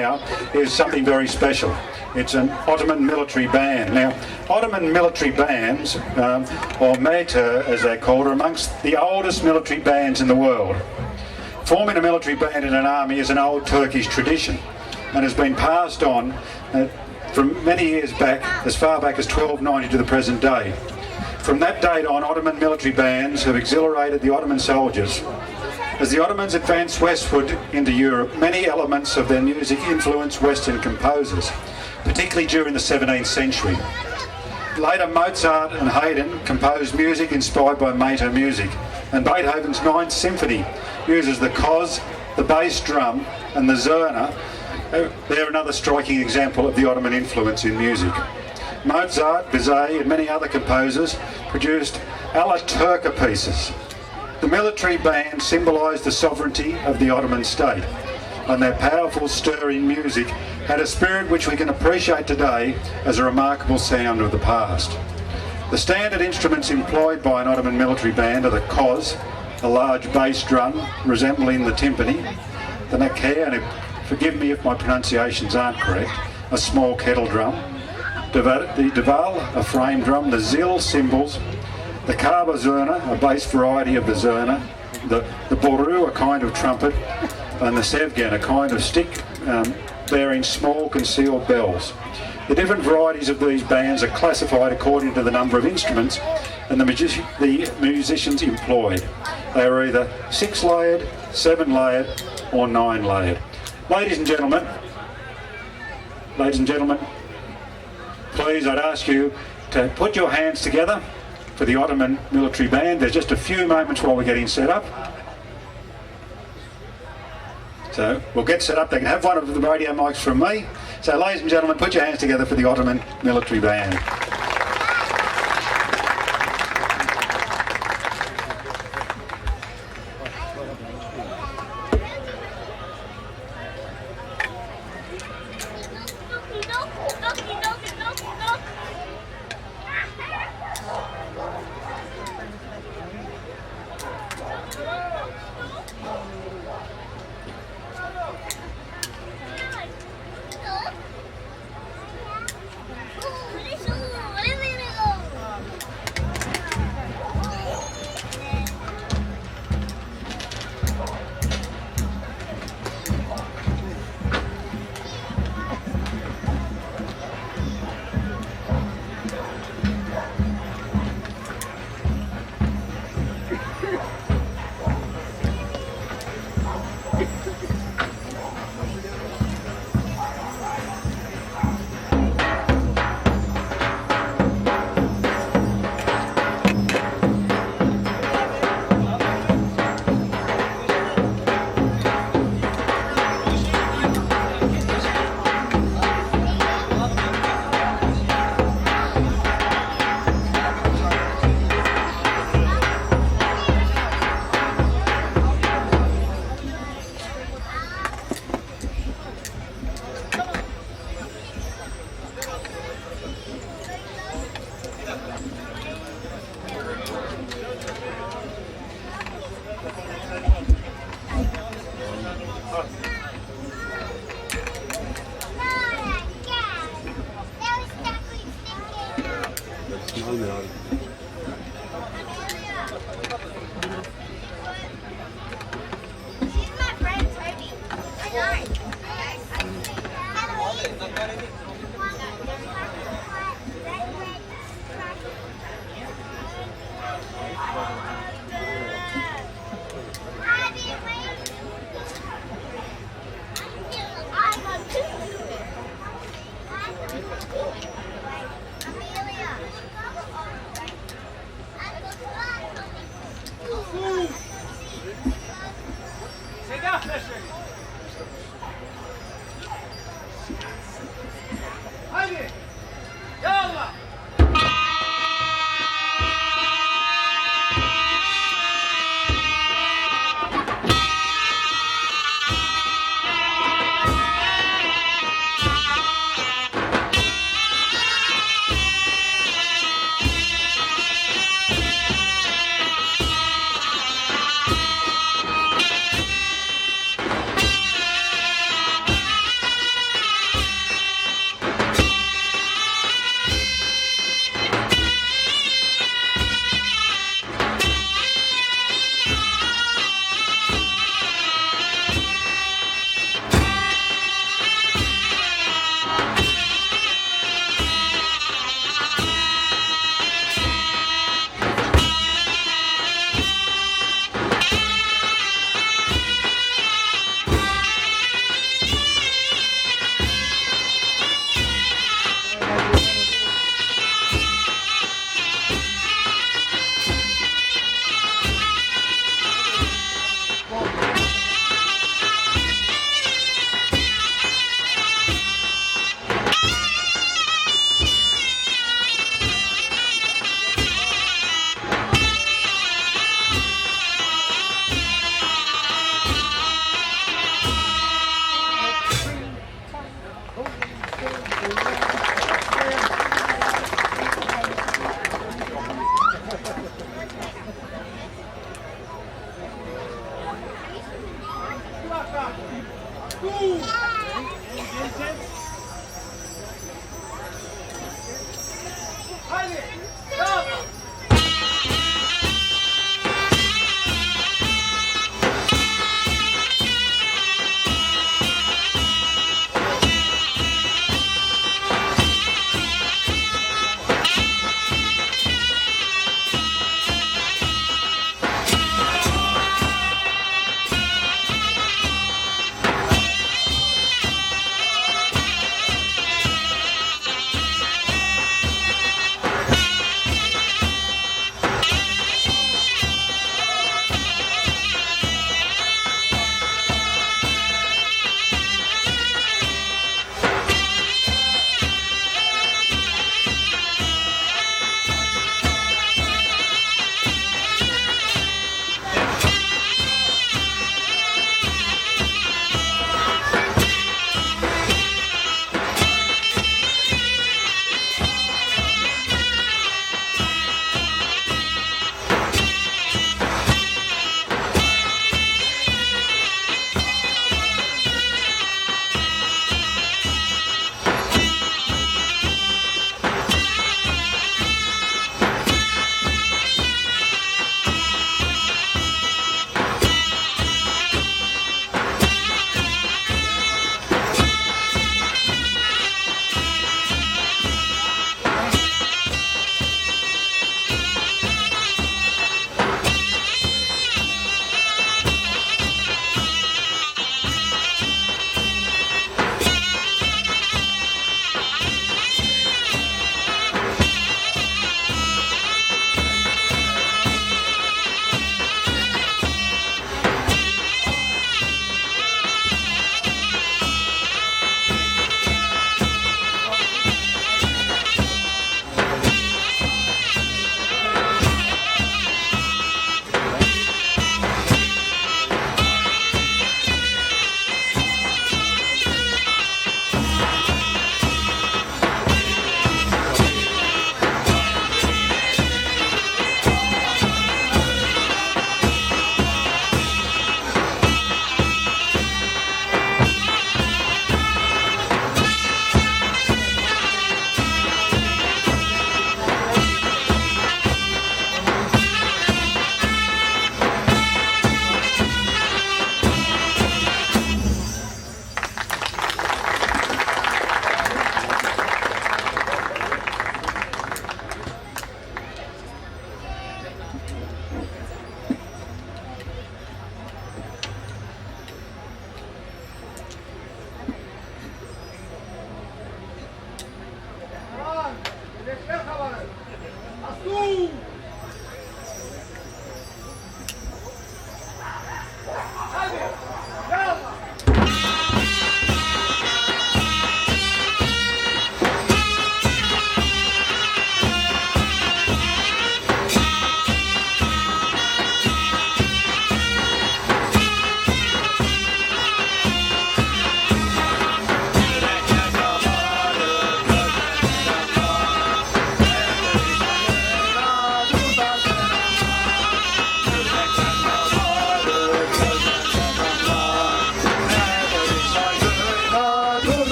now is something very special. It's an Ottoman military band. Now, Ottoman military bands, or Mehter as they're called, are amongst the oldest military bands in the world. Forming a military band in an army is an old Turkish tradition and has been passed on from many years back, as far back as 1290 to the present day. From that date on, Ottoman military bands have exhilarated the Ottoman soldiers. As the Ottomans advanced westward into Europe, many elements of their music influenced Western composers, particularly during the 17th century. Later, Mozart and Haydn composed music inspired by Mehter music, and Beethoven's Ninth Symphony uses the cos, the bass drum and the zurna. They're another striking example of the Ottoman influence in music. Mozart, Bizet and many other composers produced alla turca pieces. The military band symbolised the sovereignty of the Ottoman state, and their powerful, stirring music had a spirit which we can appreciate today as a remarkable sound of the past. The standard instruments employed by an Ottoman military band are the cos, a large bass drum resembling the timpani, the nakher, and forgive me if my pronunciations aren't correct, a small kettle drum, the deval, a frame drum, the zil cymbals, the kaba zurna, a bass variety of the zurna, the boru, a kind of trumpet, and the sevgen, a kind of stick bearing small concealed bells. The different varieties of these bands are classified according to the number of instruments and the musicians employed. They are either 6-layered, 7-layered or 9-layered. Ladies and gentlemen, please, I'd ask you to put your hands together for the Ottoman military band. There's just a few moments while we're getting set up. So we'll get set up. They can have one of the radio mics from me. So ladies and gentlemen, put your hands together for the Ottoman military band.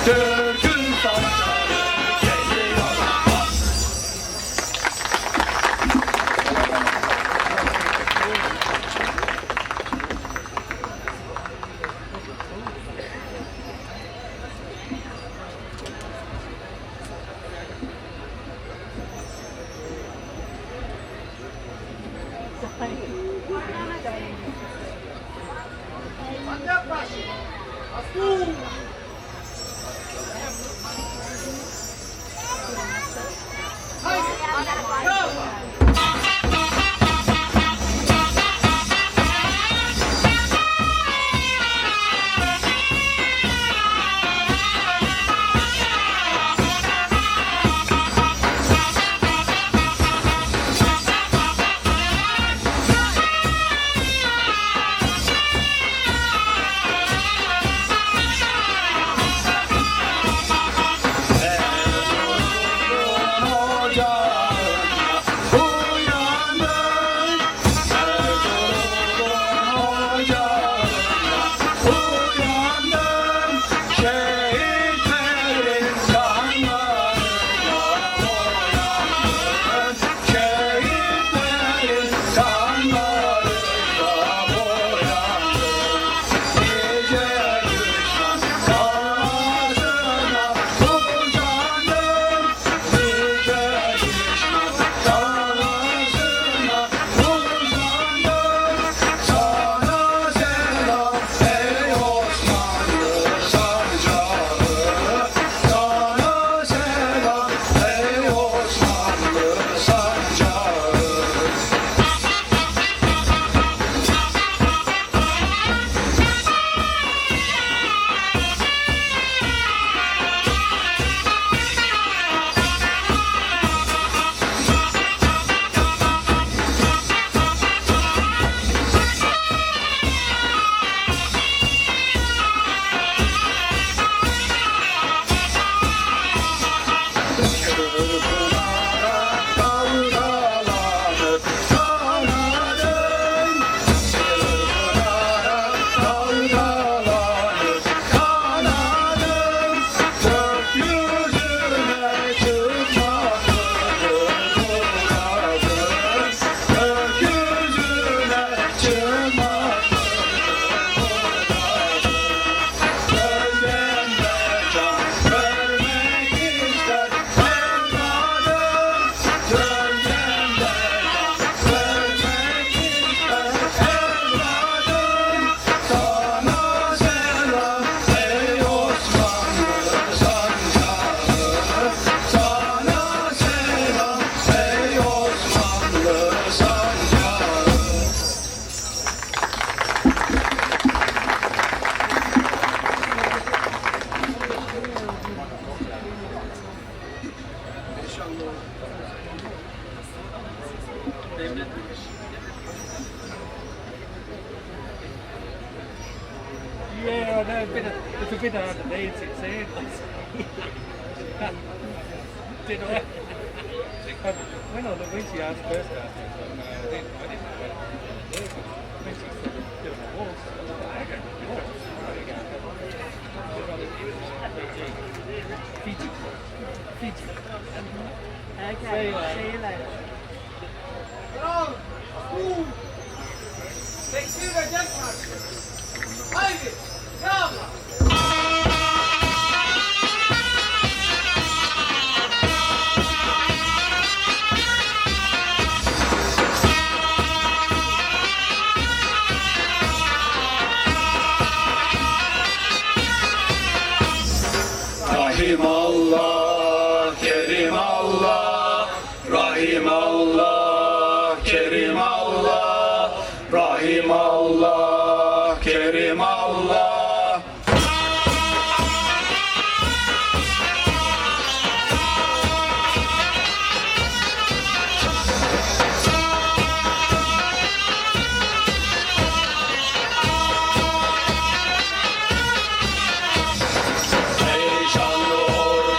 Türk'ün sancarı geliyor. Yeah, I know, it's a bit hard to dance it, saying. Did I? When she asked first after, I didn't know when she said doing a waltz, I was like, okay, waltz. Fiji. Fiji. Okay, see you later. Rahim Allah, Kerim Allah, Rahim Allah, Kerim Allah, Rahim Allah, Kerim Allah. Ey şanlı ordu,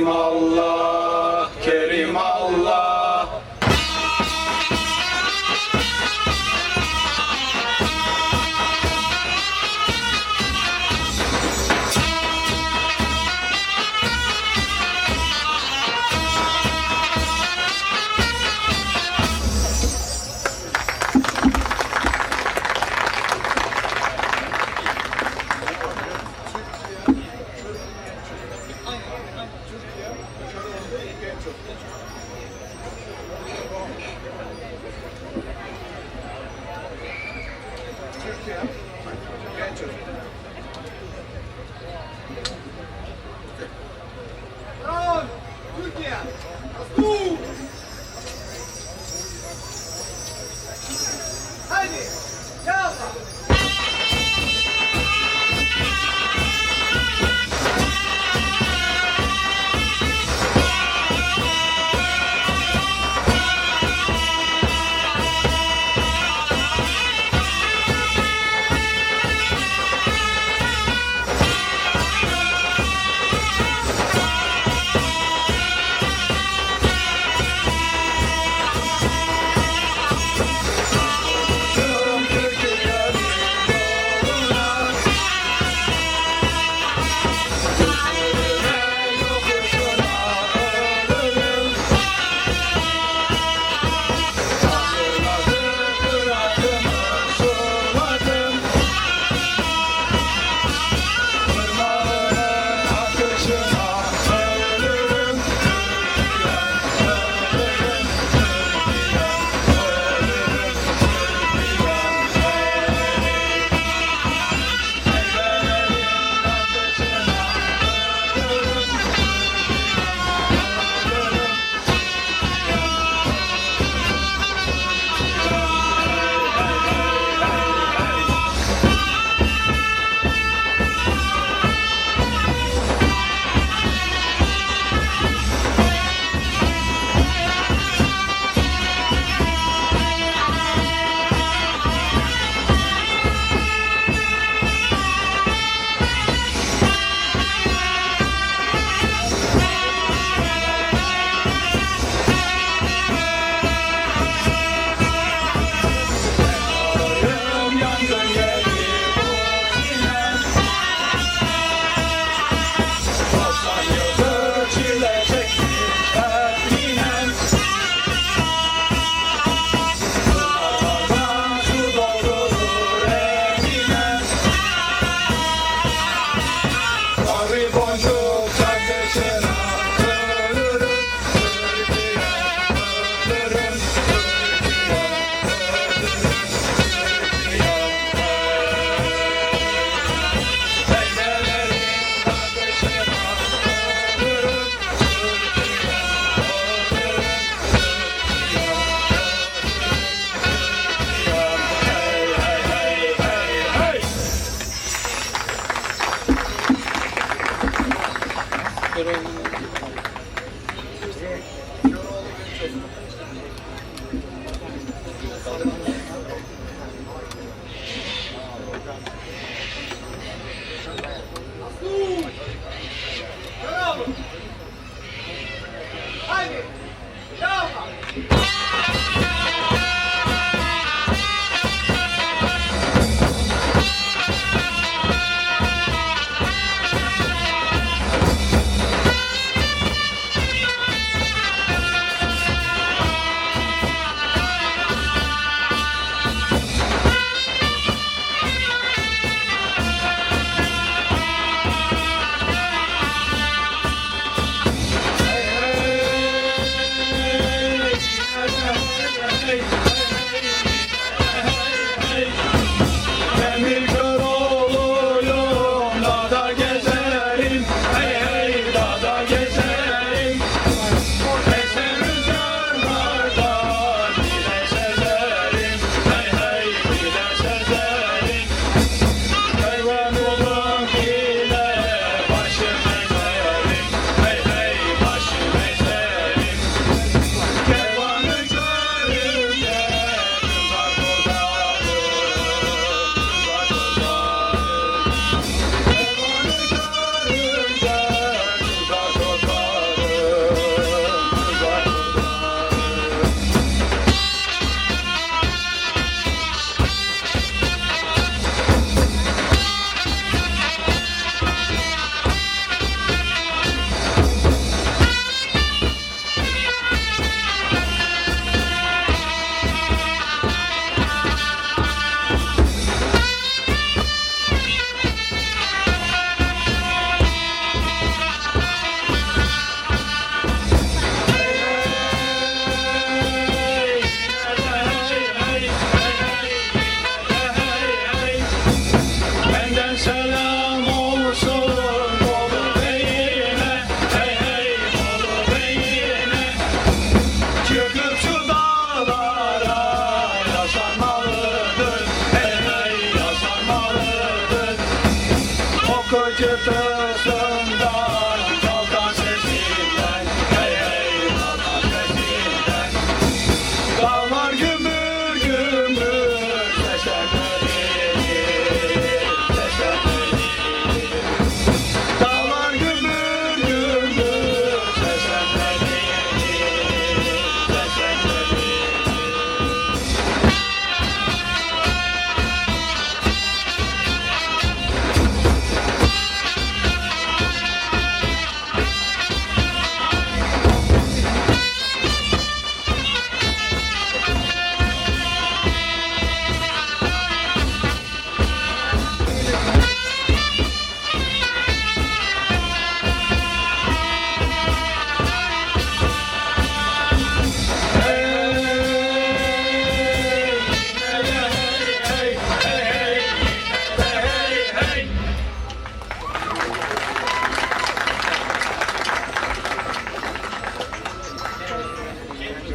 Kerim Allah, Kerim Allah.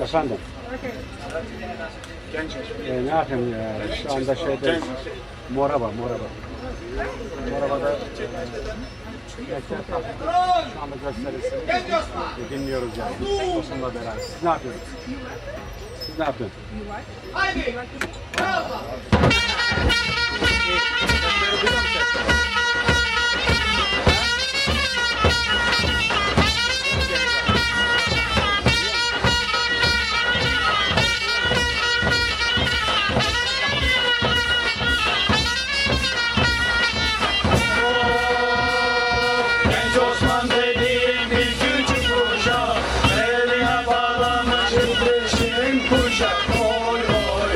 Efendim? Ne yapayım ya? Şu anda şeyde Moraba. Moraba'da Mehter şu anda gösterisi dinliyoruz yani. Osman'la beraber. Siz ne yapıyorsunuz? Siz ne yapıyorsunuz? Genç Osman dediğim bir küçük uşak, eline bağlamış yetişkin kuşak. Oy oy.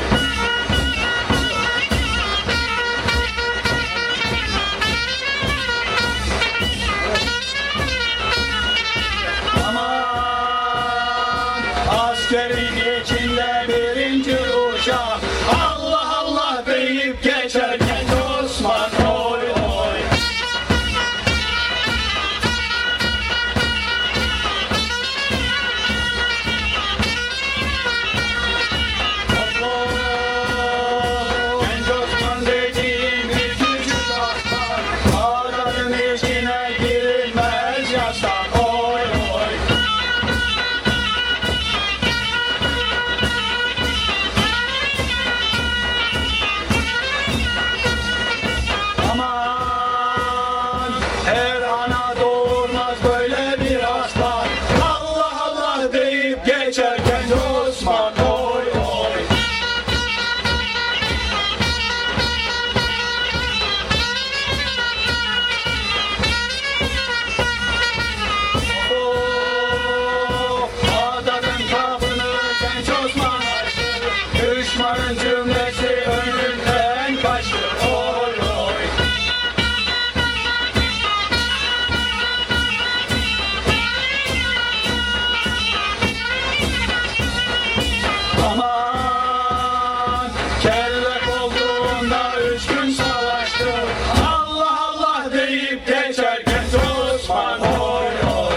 Aman askerin içinde birinci uşak, Allah Allah deyip geçer genç Osman. Oy oy. Genç Osman dediğim bir küçük aslan, ağların içine girilmez yaslan. Oy oy. Aman her ana doğurmaz böyle bir aslan, Allah Allah deyip geçer genç Osman. Oy oy. Adanın kapını genç Osman açtı, düşmanın cümlesi önünden kaçtı. Oy oy. Aman kellek olduğunda 3 gün savaştı, Allah Allah deyip geçer genç Osman. Oy oy.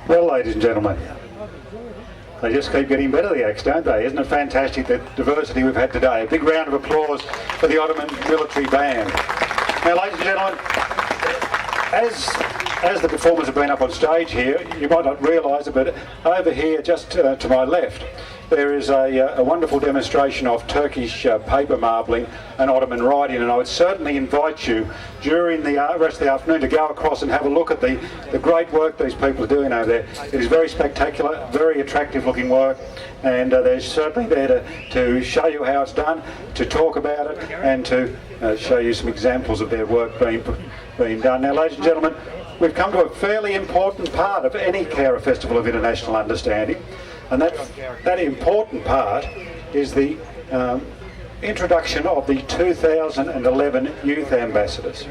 Well, ladies and gentlemen, They just keep getting better, the acts, don't they? Isn't it fantastic, the diversity we've had today? A big round of applause for the Ottoman Military Band. Now, ladies and gentlemen, as the performers have been up on stage here, you might not realise it, but over here, just to my left, there is a wonderful demonstration of Turkish paper marbling and Ottoman writing, and I would certainly invite you during the rest of the afternoon to go across and have a look at the great work these people are doing over there. It is very spectacular, very attractive looking work, and they're certainly there to show you how it's done, to talk about it, and to show you some examples of their work being done. Now, ladies and gentlemen, we've come to a fairly important part of any Cowra Festival of International Understanding, and that important part is the introduction of the 2011 Youth Ambassadors.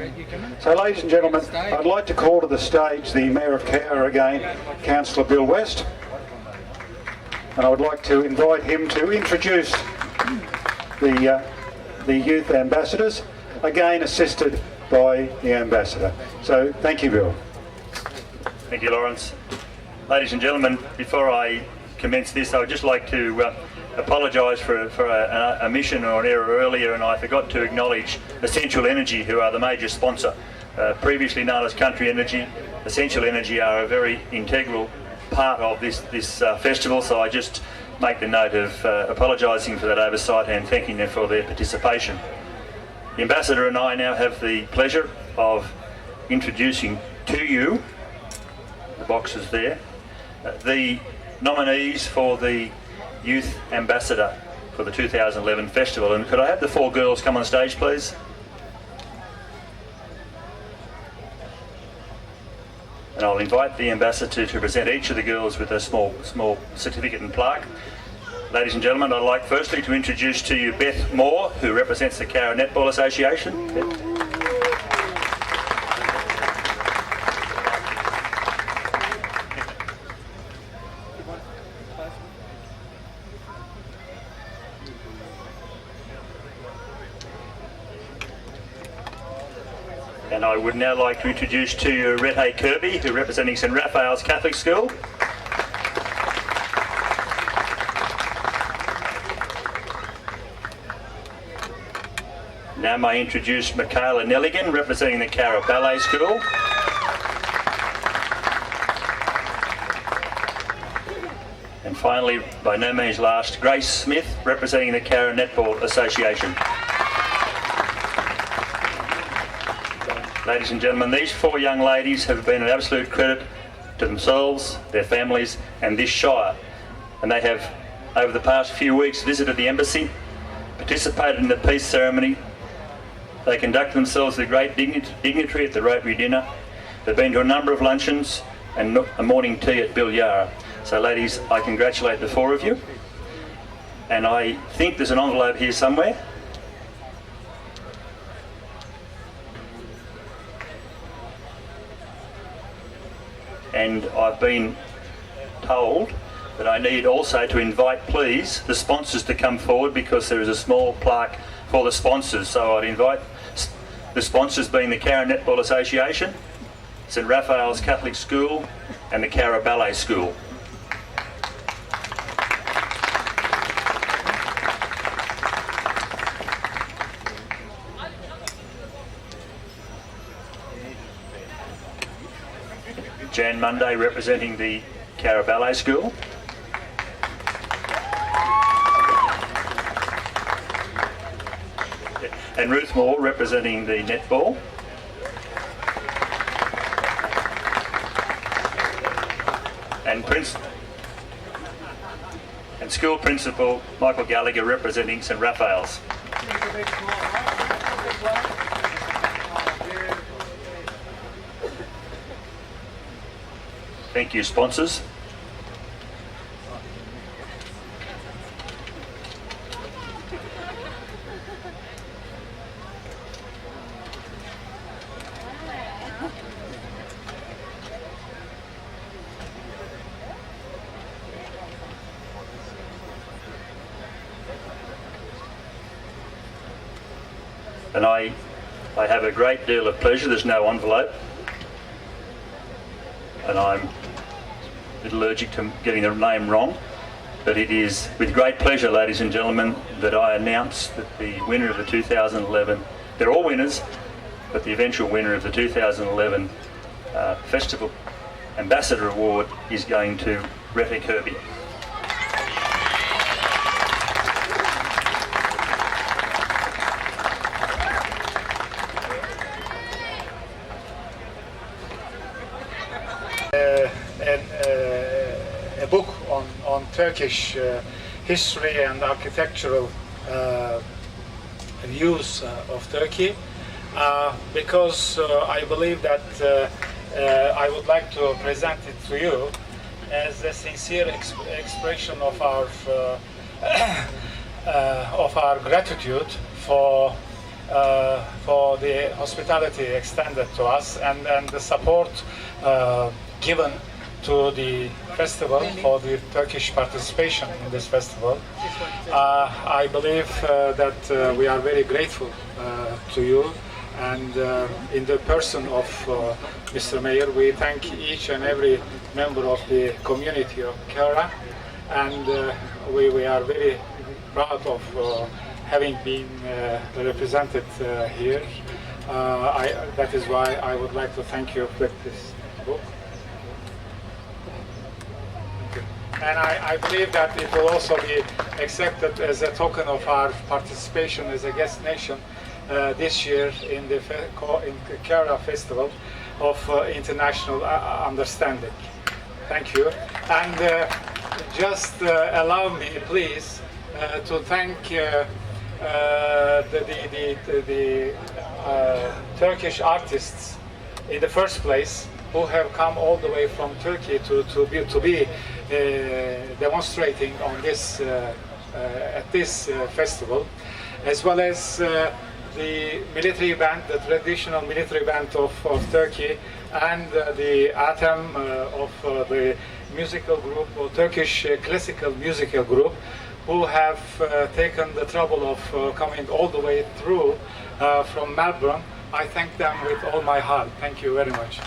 So, ladies and gentlemen, I'd like to call to the stage the Mayor of Cowra again, Councillor Bill West, and I would like to invite him to introduce the Youth Ambassadors, again assisted by the Ambassador. So, thank you, Bill. Thank you, Lawrence. Ladies and gentlemen, before I commence this, I would just like to apologise for an omission or an error earlier, and I forgot to acknowledge Essential Energy, who are the major sponsor. Previously known as Country Energy, Essential Energy are a very integral part of this festival, so I just make the note of apologising for that oversight and thanking them for their participation. The Ambassador and I now have the pleasure of introducing to you, the boxes there, the nominees for the Youth Ambassador for the 2011 Festival. And could I have the four girls come on stage, please? And I'll invite the Ambassador to present each of the girls with a small certificate and plaque. Ladies and gentlemen, I'd like firstly to introduce to you Beth Moore, who represents the Cowra Netball Association. Beth. And I would now like to introduce to you Rete Kirby, who representing St Raphael's Catholic School. Now may I introduce Michaela Nelligan, representing the Cowra Ballet School. And finally, by no means last, Grace Smith, representing the Cowra Netball Association. Ladies and gentlemen, these four young ladies have been an absolute credit to themselves, their families and this Shire. And they have, over the past few weeks, visited the embassy, participated in the peace ceremony. They conduct themselves with great dignitary at the Rotary dinner. They've been to a number of luncheons and a morning tea at Bilyara. So ladies, I congratulate the four of you. And I think there's an envelope here somewhere. And I've been told that I need also to invite, please, the sponsors to come forward, because there is a small plaque for the sponsors. So I'd invite the sponsors being the Cowra Netball Association, St Raphael's Catholic School and the Cowra Ballet School. Jan Monday representing the Cowra Ballet School. And Ruth Moore representing the netball. And school principal Michael Gallagher representing St Raphael's. Thank you, sponsors. And I have a great deal of pleasure. There's no envelope, and I'm a bit allergic to getting the name wrong. But it is with great pleasure, ladies and gentlemen, that I announce that the winner of the 2011, they're all winners, but the eventual winner of the 2011 Festival Ambassador Award is going to Rete Kirby. A book on Turkish history and architectural views of Turkey, because I believe that I would like to present it to you as a sincere expression of our gratitude for the hospitality extended to us and the support given to the festival for the Turkish participation in this festival. I believe that we are very grateful to you, and in the person of Mr. Mayor, we thank each and every member of the community of Cowra, and we are very proud of having been represented here. That is why I would like to thank you with this book. And I believe that it will also be accepted as a token of our participation as a guest nation this year in the Cowra Festival of International Understanding. Thank you. And just allow me, please, to thank the Turkish artists in the first place, who have come all the way from Turkey to be demonstrating on this at this festival, as well as the military band, the traditional military band of Turkey, and the Ottoman of the musical group, or Turkish classical musical group, who have taken the trouble of coming all the way through from Melbourne. I thank them with all my heart. Thank you very much.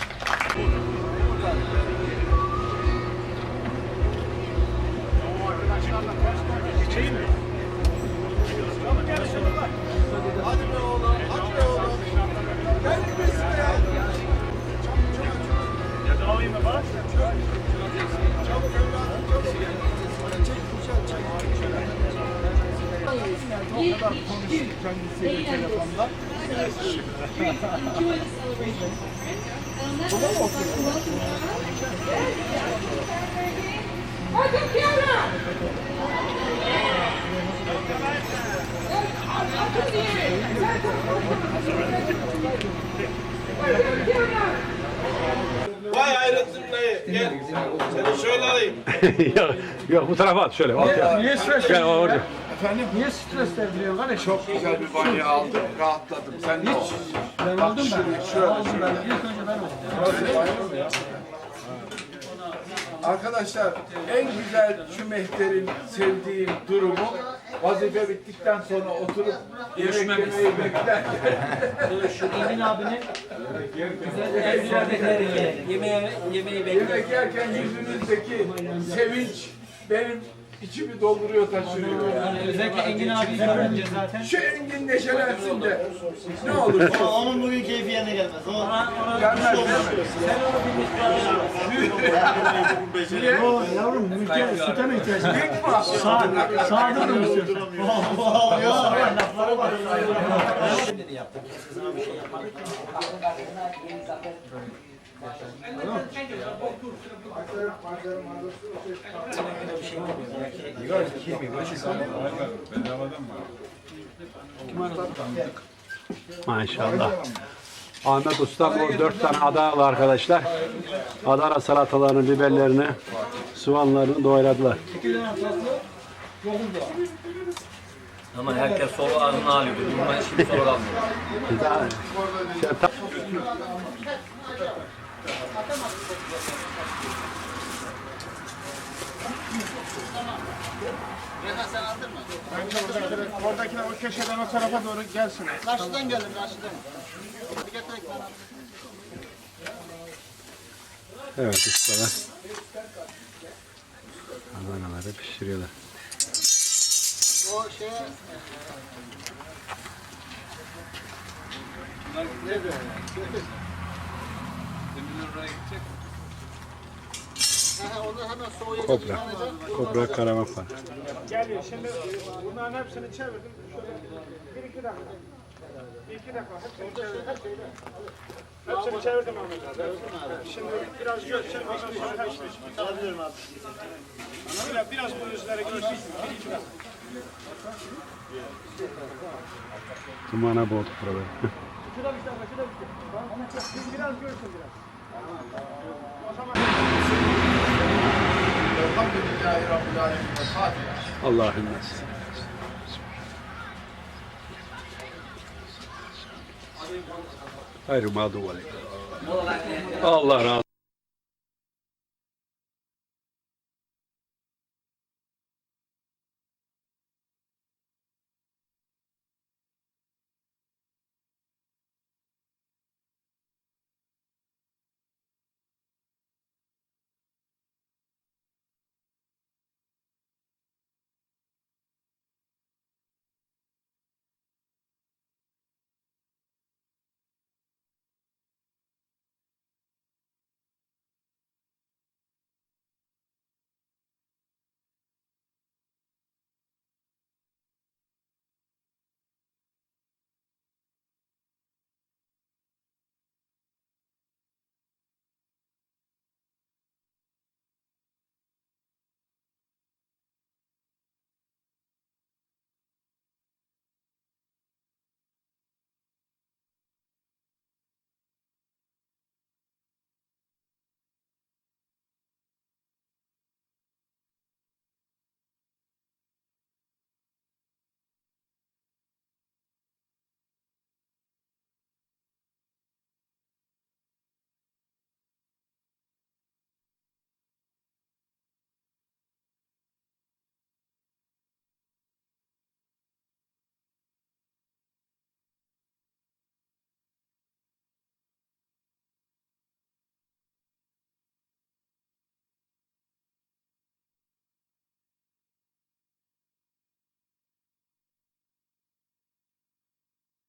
Kendisiyle telefonda. Vay Hayrettin dayı gel. Seni şöyle alayım. Yok bu tarafa at şöyle. Niye stres Gel orada. Efendim? Niye stres deviriyorsun kardeşim? Çok güzel bir banyo aldım, rahatladım. Sen ne olsun? Ben oldum ben. Şöyle. Aldım ben. İlk önce ben oldum. Burası banyo mu ya? Arkadaşlar, en güzel şu Mehter'in sevdiğim durumu vazife bittikten sonra oturup yemek yemeyi beklerken. Şu Engin abinin yemeği bekliyor. Yemek yerken yüzünüzdeki sevinç benim içimi dolduruyor, taşırıyor. Yani özellikle Engin abi görünce zaten. Şu Engin neşelensin de ne olur. Onun bugün keyfi yerine gelmez. Gelmez değil mi? Sen onu bilmiş O yavrum mülke süte mi ihtiyacın var? Sağda mı istiyorsun? Şimdi yaptık. Sana bir şey yapmadık. Maşallah. Ahmet Usta o 4 tane Adanalı arkadaşlar. Adana salatalarını, biberlerini, soğanlarını doğradılar. Ama herkes solu ağzına alıyor. Bunlar hiç solu almıyor. Oradakine o köşeden o tarafa doğru gelsin. Karşıdan gelin, karşıdan. Evet ustalar. Adanaları pişiriyorlar. O şeye... Nerede? Demirler oraya gidecek. Onu hemen soğuyacak. Kobra karavan var. Geliyor. Şimdi bunların hepsini çevirdim. Şöyle 1-2 dakika. 1-2 dakika. Hepsini çevirdim. Hepsini çevirdim Ahmet abi. Şimdi biraz görsün. Alabilirim abi. Biraz bu yüzleri görsün. 1-2 dakika. Dumana boğduk buraları. Şurada bir dakika. Şurada bir dakika. Biraz görsün biraz. O zaman... Elhamdülillahi Rabbil Alemin. Fatiha. Allah'ın nasıl. Hayır mağdur var. Allah razı olsun.